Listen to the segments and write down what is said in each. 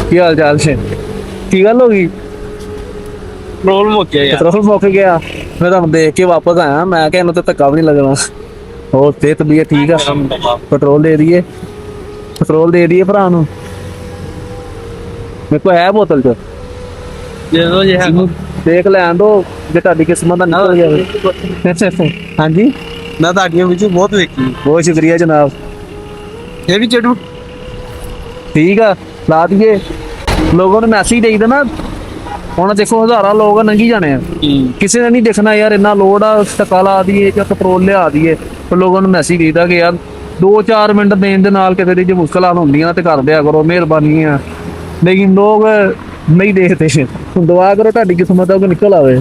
ਕੀ ਹਾਲ ਚਾਲ ਹੈ? ਕੀ ਗੱਲ ਹੋ ਗਈ? ਪੈਟਰੋਲ ਮੁੱਕ ਗਿਆ ਯਾਰ। ਪੈਟਰੋਲ ਮੁੱਕ ਗਿਆ। ਮੈਂ ਤੁਹਾਨੂੰ ਦੇਖ ਕੇ ਵਾਪਸ ਆਇਆ, ਮੈਂ ਕਿਹਾ ਇਹਨੂੰ ਤਾਂ ਧੱਕਾ ਵੀ ਨਹੀਂ ਲੱਗਣਾ। ਹੋਰ ਤੇ ਤਬੀਅਤ ਠੀਕ ਆ? ਪੈਟਰੋਲ ਦੇ ਦਈਏ, ਪੈਟਰੋਲ ਦੇ ਦਈਏ ਭਰਾ ਨੂੰ। ਮੇਰੇ ਕੋਲ ਹੈ ਬੋਤਲ ਚ, ਦੇ ਦੋ ਜੇ ਹੈ। ਦੇਖ ਲੈਣ ਦੋ ਜੇ ਤੁਹਾਡੀ ਕਿਸਮਤ ਦਾ ਨਿਕਲ ਜਾਵੇ। ਹਾਂਜੀ, ਮੈਂ ਤੁਹਾਡੀਆਂ ਵਿੱਚ ਬਹੁਤ ਵੇਖੀ। ਬਹੁਤ ਸ਼ੁਕਰੀਆ ਜਨਾਬ। ਇਹ ਵੀ ਚੜੂ ਠੀਕ ਆ, ਲਾ ਦਈਏ। ਲੋਕਾਂ ਨੂੰ ਮੈਸੇਜ ਦੇਈ ਦੇਣਾ। ਹੁਣ ਦੇਖੋ ਹਜ਼ਾਰਾਂ ਲੋਕ ਲੰਘੀ ਜਾਣੇ ਆ, ਕਿਸੇ ਨੇ ਨਹੀਂ ਦੇਖਣਾ ਯਾਰ ਇੰਨਾ ਲੋਡ ਆ, ਧੱਕਾ ਲਾ ਦਈਏ ਜਾਂ ਪੈਟਰੋਲ ਲਿਆ ਦਈਏ। ਪਰ ਲੋਕਾਂ ਨੂੰ ਮੈਸੇਜ ਦੇਈਦਾ ਕਿ ਯਾਰ 2-4 ਮਿੰਟ ਦੇਣ ਦੇ ਨਾਲ ਕਿਸੇ ਦੀ ਜੇ ਮੁਸ਼ਕਲ ਹੱਲ ਹੁੰਦੀਆਂ ਤੇ ਕਰ ਦਿਆ ਕਰੋ, ਮਿਹਰਬਾਨੀ ਆ। ਲੇਕਿਨ ਲੋਕ ਨਹੀਂ ਦੇਖਦੇ। ਦੁਆ ਕਰੋ ਤੁਹਾਡੀ ਕਿਸਮਤ ਦਾ ਕੋਈ ਨਿਕਲ ਆਵੇ।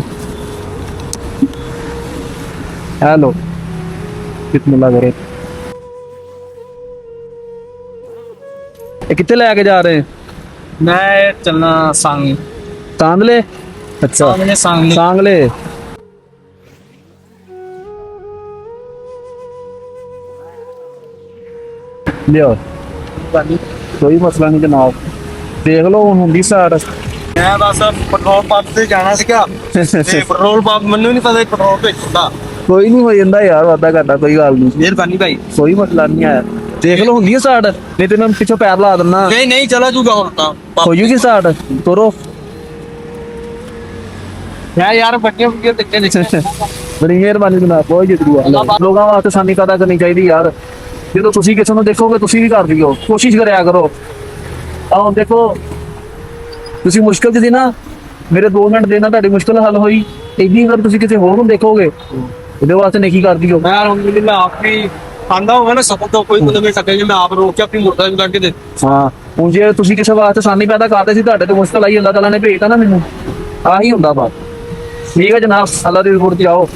ਹੈਲੋ, ਬਿਸਮਿਲ੍ਲਾ ਕਰੋ। ਇਹ ਕਿੱਥੇ ਲੈ ਕੇ ਜਾ ਰਹੇ? ਮੈਂ ਚੱਲਣਾ ਸੰਗ ਕਾਂਦਲੇ। ਅੱਛਾ, ਸੰਗ ਕਾਂਗਲੇ। ਲਿਓ, ਕੋਈ ਮਸਲਾ ਨਹੀਂ ਜਨਾਬ, ਦੇਖ ਲਓ ਹੁਣ ਹੁੰਦੀ ਸਟਾਰਟ। ਮੈਂ ਬਸ ਪੈਟਰੋਲ ਪੰਪ ਤੇ ਜਾਣਾ ਸੀਗਾ ਤੇ ਪੈਟਰੋਲ ਪੰਪ ਮੈਨੂੰ ਨਹੀਂ ਪਤਾ ਪੈਟਰੋਲ ਭੇਜਦਾ। ਕੋਈ ਨਹੀਂ ਹੋ ਜਾਂਦਾ ਯਾਰ, ਵਾਧਾ ਘਾਟਾ ਕੋਈ ਗੱਲ ਨਹੀਂ, ਮਿਹਰਬਾਨੀ ਭਾਈ। ਕੋਈ ਮਸਲਾ ਨਹੀਂ ਆਇਆ। ਦੇਖ ਲਓ ਹੁੰਦੀ ਹੈ ਸਟਾਰਟ, ਨਹੀਂ ਤੇ ਮੈਂ ਪਿੱਛੋਂ ਪੈਰ ਲਾ ਦਿੰਦਾ। ਨਹੀਂ ਨਹੀਂ ਚਲਾ ਜੂਗਾ ਹੁਣ ਤਾਂ ਹੋ ਜੂਗੀ ਸਟਾਰਟ, ਤੋਰੋ। ਮੈਂ ਯਾਰ ਬੱਟੀਆਂ ਬੁੱਟੀਆਂ ਦੇਖੇ ਦੇਖੇ। ਬੜੀ ਮਿਹਰਬਾਨੀ ਜਨਾਬ, ਬਹੁਤ ਸ਼ੁਕਰੀਆ। ਲੋਕਾਂ ਵਾਸਤੇ ਸਾਨੀ ਕਦਾ ਕਰਨੀ ਚਾਹੀਦੀ ਯਾਰ। ਜਦੋਂ ਤੁਸੀਂ ਕਿਸੇ ਨੂੰ ਦੇਖੋਗੇ ਤੁਸੀਂ ਵੀ ਕਰ ਦਿਓ, ਕੋਸ਼ਿਸ਼ ਕਰਿਆ ਕਰੋ। ਆਹ ਦੇਖੋ, ਤੁਸੀਂ ਮੁਸ਼ਕਲ ਚ ਸੀ ਨਾ, ਮੇਰੇ 2 ਮਿੰਟ ਦੇ ਨਾਲ ਤੁਹਾਡੀ ਮੁਸ਼ਕਲ ਹੱਲ ਹੋਈ। ਇੰਨੀ ਵਾਰ ਤੁਸੀਂ ਕਿਸੇ ਹੋਰ ਨੂੰ ਦੇਖੋਗੇ, ਇਹਦੇ ਵਾਸਤੇ ਨੇਕੀ ਕਰ ਦਿਓ। ਮੈਂ ਅਲਹਮਦੁਲਿਲਾ ਆਪ ਵੀ ਆਂਦਾ ਹੋਗਾ ਨਾ ਸਭ ਤੋਂ ਕੋਈ ਕੋਲ ਮੇਰੇ ਸਕੇ ਮੈਂ ਆਪ ਰੋਕ ਕੇ ਆਪਣੀ ਮੁਰਦਾ ਵੀ ਕੱਢ ਕੇ ਦੇ। ਹਾਂ, ਹੁਣ ਜੇ ਤੁਸੀਂ ਕਿਸੇ ਵਾਸਤੇ ਆਸਾਨੀ ਪੈਦਾ ਕਰਦੇ ਸੀ, ਤੁਹਾਡੇ ਤੇ ਮੁਸ਼ਕਲ ਆਈ, ਅੱਲਾਹ ਤਾਲਾ ਨੇ ਭੇਜਤਾ ਨਾ ਮੈਨੂੰ। ਆਹੀ ਹੁੰਦਾ ਬਸ। ਠੀਕ ਹੈ ਜਨਾਬ, ਅੱਲਾ ਦੀ ਰਿਪੋਰਟ ਤੇ ਆਓ।